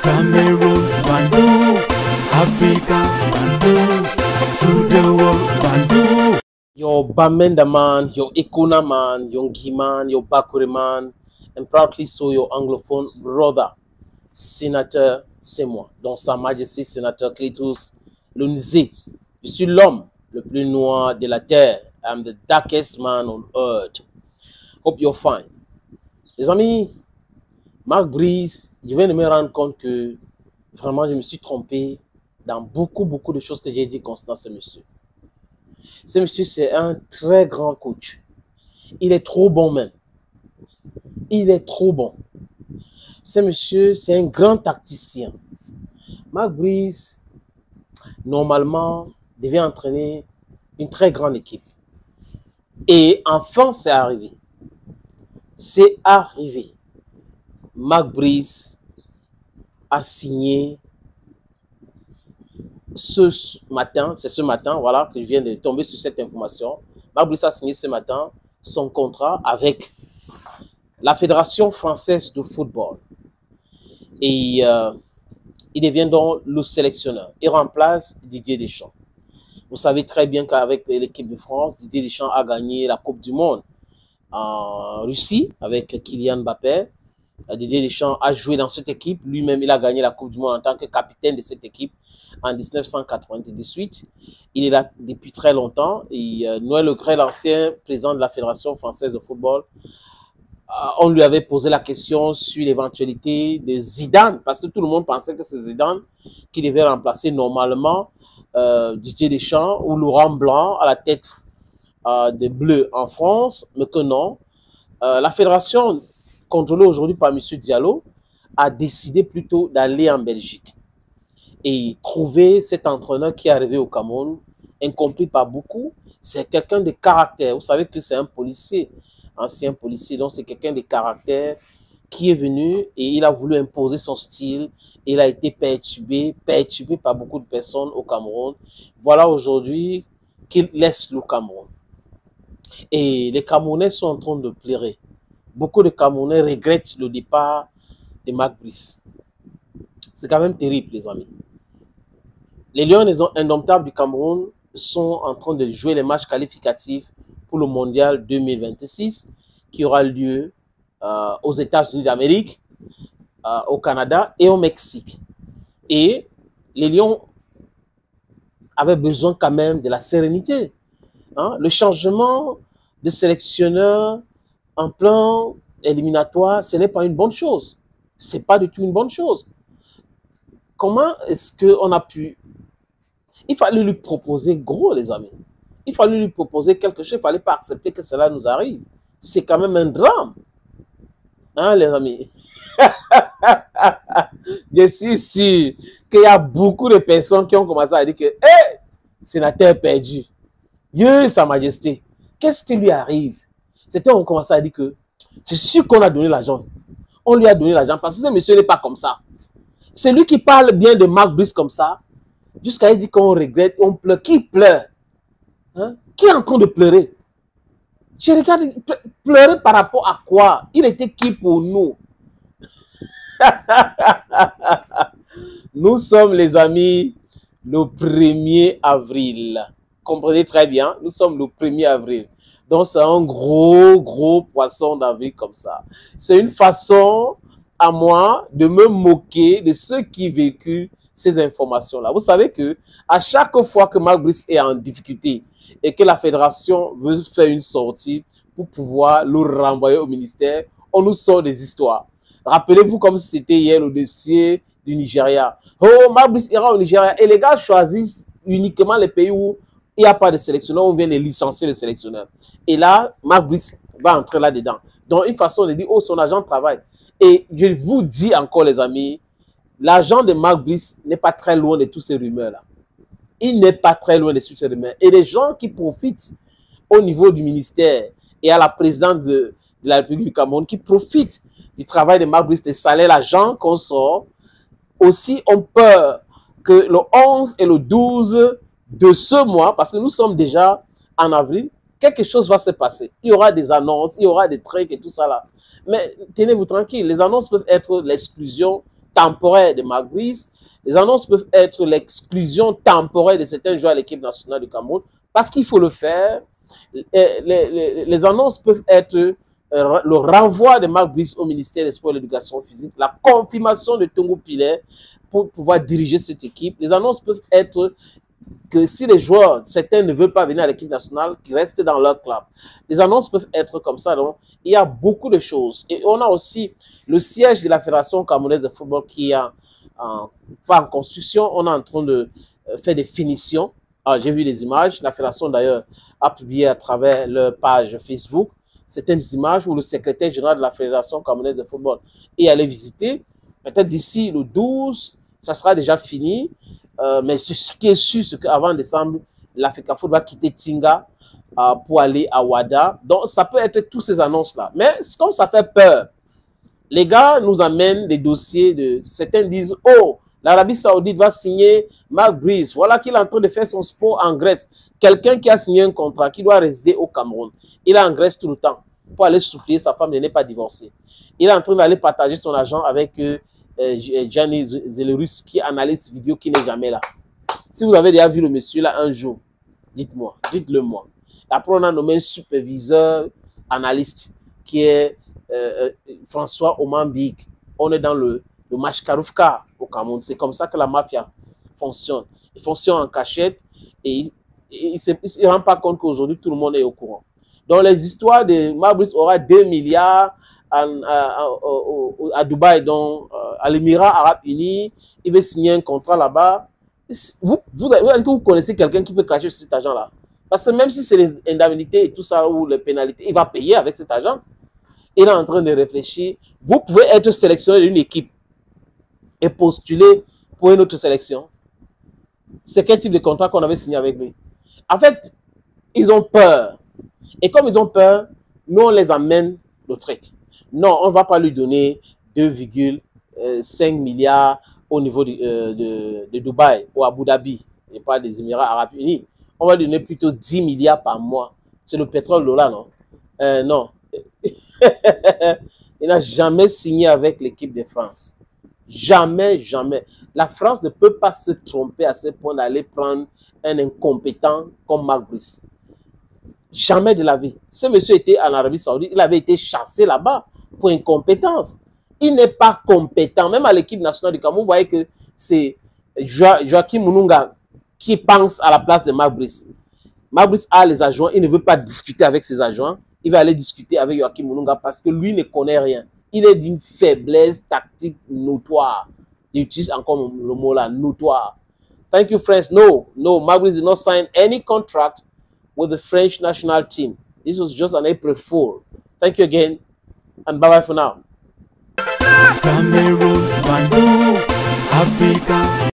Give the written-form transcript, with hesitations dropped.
Cameroon, Bandung, Africa, Bandung, to the world, Bandung. Your Bamenda man, your Ikuna man, your Ngi man, your Bakure man, and proudly so your Anglophone brother, Sénateur, c'est moi, donc Sa Majesté Sénateur Cletus Lunzi. Je suis l'homme le plus noir de la terre. I'm the darkest man on earth. Hope you're fine. Les amis, Marc Brice, je viens de me rendre compte que vraiment je me suis trompé dans beaucoup de choses que j'ai dit concernant ce monsieur. Ce monsieur, c'est un très grand coach. Il est trop bon même. Il est trop bon. Ce monsieur, c'est un grand tacticien. Marc Brice, normalement, devait entraîner une très grande équipe. Et enfin, c'est arrivé. C'est arrivé. Marc Brice a signé ce matin, c'est ce matin, voilà, que je viens de tomber sur cette information. Marc Brice a signé ce matin son contrat avec la Fédération française de football. Et il devient donc le sélectionneur. Il remplace Didier Deschamps. Vous savez très bien qu'avec l'équipe de France, Didier Deschamps a gagné la Coupe du Monde en Russie avec Kylian Mbappé. Didier Deschamps a joué dans cette équipe. Lui-même, il a gagné la Coupe du Monde en tant que capitaine de cette équipe en 1998. Il est là depuis très longtemps. Et Noël Le Graët, l'ancien président de la Fédération française de football, on lui avait posé la question sur l'éventualité de Zidane, parce que tout le monde pensait que c'est Zidane qui devait remplacer normalement Didier Deschamps ou Laurent Blanc à la tête des Bleus en France, mais que non. La fédération contrôlée aujourd'hui par M. Diallo a décidé plutôt d'aller en Belgique et trouver cet entraîneur qui est arrivé au Cameroun, incompris par beaucoup. C'est quelqu'un de caractère. Vous savez que c'est un policier, ancien policier, donc c'est quelqu'un de caractère qui est venu et il a voulu imposer son style. Il a été perturbé par beaucoup de personnes au Cameroun. Voilà aujourd'hui qu'il laisse le Cameroun. Et les Camerounais sont en train de pleurer. Beaucoup de Camerounais regrettent le départ de Marc Brice. C'est quand même terrible, les amis. Les Lions indomptables du Cameroun sont en train de jouer les matchs qualificatifs pour le Mondial 2026 qui aura lieu aux États-Unis d'Amérique, au Canada et au Mexique. Et les Lions avaient besoin quand même de la sérénité. Hein? Le changement de sélectionneur en plan éliminatoire, ce n'est pas une bonne chose. Ce n'est pas du tout une bonne chose. Comment est-ce qu'on a pu... Il fallait lui proposer gros, les amis. Il fallait lui proposer quelque chose. Il ne fallait pas accepter que cela nous arrive. C'est quand même un drame. Hein, les amis? Je suis sûr qu'il y a beaucoup de personnes qui ont commencé à dire que hey, sénateur perdu. Dieu, Sa Majesté. Qu'est-ce qui lui arrive? C'était on commençait à dire que c'est sûr qu'on a donné l'argent. On lui a donné l'argent parce que ce monsieur n'est pas comme ça. C'est lui qui parle bien de Marc Brice comme ça. Jusqu'à il dit qu'on regrette, on pleure. Qui pleure? Hein? Qui est en train de pleurer? Je regarde, pleurer par rapport à quoi? Il était qui pour nous? Nous sommes, les amis, le 1er avril. Comprenez très bien, nous sommes le 1er avril. Donc, c'est un gros poisson d'avril comme ça. C'est une façon à moi de me moquer de ceux qui véhiculent ces informations-là. Vous savez que à chaque fois que Marc Brice est en difficulté et que la fédération veut faire une sortie pour pouvoir le renvoyer au ministère, on nous sort des histoires. Rappelez-vous comme si c'était hier le dossier du Nigeria. Oh, Marc Brice ira au Nigeria et les gars choisissent uniquement les pays où il n'y a pas de sélectionneur, on vient de licencier le sélectionneur. Et là, Marc Brice va entrer là-dedans. Donc, une façon de dire, oh, son agent travaille. Et je vous dis encore, les amis, l'agent de Marc Brice n'est pas très loin de toutes ces rumeurs-là. Il n'est pas très loin de toutes ces rumeurs. Et les gens qui profitent au niveau du ministère et à la présidente de la République du Cameroun, qui profitent du travail de Marc Brice, des salaires, l'agent qu'on sort, aussi ont peur que le 11 et le 12 de ce mois, parce que nous sommes déjà en avril, quelque chose va se passer. Il y aura des annonces, il y aura des trucs et tout ça là. Mais tenez-vous tranquille, les annonces peuvent être l'exclusion temporaire de Marc Brice. Les annonces peuvent être l'exclusion temporaire de certains joueurs à l'équipe nationale du Cameroun, parce qu'il faut le faire. Les annonces peuvent être le renvoi de Marc Brice au ministère des Sports et de l'Éducation physique, la confirmation de Tongo Pilet pour pouvoir diriger cette équipe. Les annonces peuvent être que si les joueurs, certains ne veulent pas venir à l'équipe nationale, qu'ils restent dans leur club. Les annonces peuvent être comme ça. Donc, il y a beaucoup de choses. Et on a aussi le siège de la Fédération camerounaise de football qui est pas en construction. On est en train de faire des finitions. J'ai vu les images. La Fédération, d'ailleurs, a publié à travers leur page Facebook certaines images où le secrétaire général de la Fédération camerounaise de football est allé visiter. Peut-être d'ici le 12, ça sera déjà fini. Mais ce qui est sûr, c'est qu'avant décembre, l'Africafoot va quitter Tinga pour aller à Ouada. Donc, ça peut être toutes ces annonces-là. Mais comme ça fait peur, les gars nous amènent des dossiers de... Certains disent, oh, l'Arabie Saoudite va signer Marc Brice. Voilà qu'il est en train de faire son sport en Grèce. Quelqu'un qui a signé un contrat, qui doit résider au Cameroun. Il est en Grèce tout le temps pour aller supplier sa femme de ne pas divorcer. Il est en train d'aller partager son argent avec Gianni Zelerus qui analyse vidéo qui n'est jamais là. Si vous avez déjà vu le monsieur là un jour, dites-moi, dites-le moi. Après, on a nommé un superviseur analyste qui est François Omambik. On est dans le Mashkaroufka au Cameroun. C'est comme ça que la mafia fonctionne. Il fonctionne en cachette et il ne se rend pas compte qu'aujourd'hui tout le monde est au courant. Donc les histoires de Marc Brice aura 2 milliards à Dubaï, donc à l'Émirat Arabe Unis, il veut signer un contrat là-bas. Vous connaissez quelqu'un qui peut cracher sur cet argent-là? Parce que même si c'est les indemnités et tout ça, ou les pénalités, il va payer avec cet argent. Il est en train de réfléchir. Vous pouvez être sélectionné d'une équipe et postuler pour une autre sélection. C'est quel type de contrat qu'on avait signé avec lui? En fait, ils ont peur. Et comme ils ont peur, nous, on les amène le truc. Non, on ne va pas lui donner 2,5 milliards au niveau de Dubaï ou Abu Dhabi, et pas des Émirats Arabes Unis. On va lui donner plutôt 10 milliards par mois. C'est le pétrole là, non? Non. Il n'a jamais signé avec l'équipe de France. Jamais, jamais. La France ne peut pas se tromper à ce point d'aller prendre un incompétent comme Marc Brice. Jamais de la vie. Ce monsieur était en Arabie Saoudite, il avait été chassé là-bas pour incompétence. Il n'est pas compétent. Même à l'équipe nationale du Cameroun, vous voyez que c'est Joachim Mununga qui pense à la place de Marc Brice. Marc Brice a les adjoints, il ne veut pas discuter avec ses adjoints. Il va aller discuter avec Joachim Mununga parce que lui ne connaît rien. Il est d'une faiblesse tactique notoire. J'utilise encore le mot là, notoire. Thank you, friends. No, Marc Brice did not sign any contract with the French national team. This was just an April Fool. Thank you again, and bye-bye for now. Cameroon, Bandung, Africa.